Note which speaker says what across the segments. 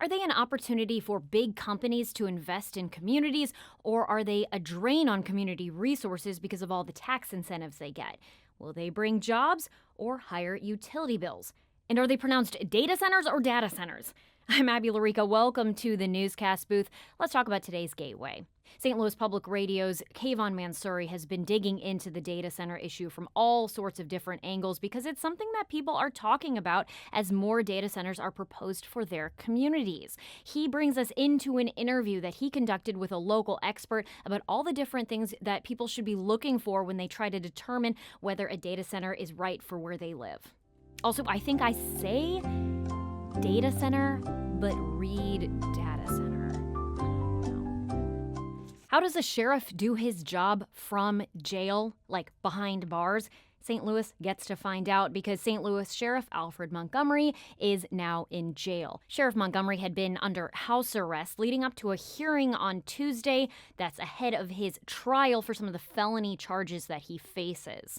Speaker 1: Are they an opportunity for big companies to invest in communities, or are they a drain on community resources because of all the tax incentives they get? Will they bring jobs or higher utility bills? And are they pronounced data centers or data centers? I'm Abby Larica. Welcome to the newscast booth. Let's talk about today's gateway. St. Louis Public Radio's Kayvon Mansouri has been digging into the data center issue from all sorts of different angles because it's something that people are talking about as more data centers are proposed for their communities. He brings us into an interview that he conducted with a local expert about all the different things that people should be looking for when they try to determine whether a data center is right for where they live. Also, I think I say data center, but read data center. How does a sheriff do his job from jail, like behind bars? St. Louis gets to find out because St. Louis Sheriff Alfred Montgomery is now in jail. Sheriff Montgomery had been under house arrest leading up to a hearing on Tuesday that's ahead of his trial for some of the felony charges that he faces.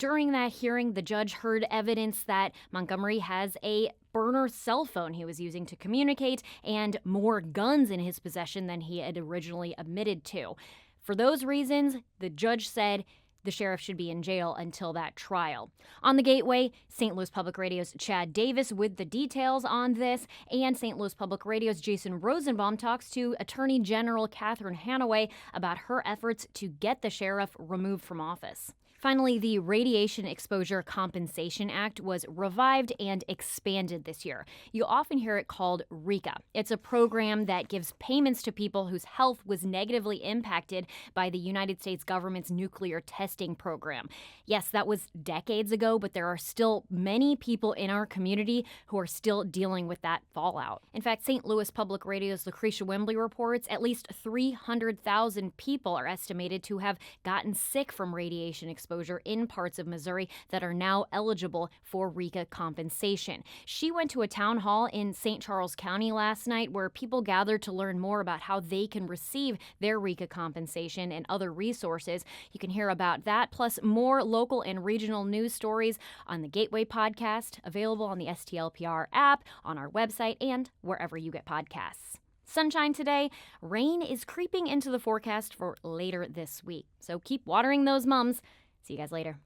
Speaker 1: During that hearing, the judge heard evidence that Montgomery has a burner cell phone he was using to communicate and more guns in his possession than he had originally admitted to. For those reasons, the judge said the sheriff should be in jail until that trial. On the gateway, St. Louis Public Radio's Chad Davis with the details on this, and St. Louis Public Radio's Jason Rosenbaum talks to Attorney General Catherine Hanaway about her efforts to get the sheriff removed from office. Finally, the Radiation Exposure Compensation Act was revived and expanded this year. You often hear it called RECA. It's a program that gives payments to people whose health was negatively impacted by the United States government's nuclear testing program. Yes, that was decades ago, but there are still many people in our community who are still dealing with that fallout. In fact, St. Louis Public Radio's Lucretia Wembley reports at least 300,000 people are estimated to have gotten sick from radiation exposure in parts of Missouri that are now eligible for RECA compensation. She went to a town hall in St. Charles County last night where people gathered to learn more about how they can receive their RECA compensation and other resources. You can hear about that, plus more local and regional news stories on the Gateway podcast, available on the STLPR app, on our website, and wherever you get podcasts. Sunshine today. Rain is creeping into the forecast for later this week, so keep watering those mums. See you guys later.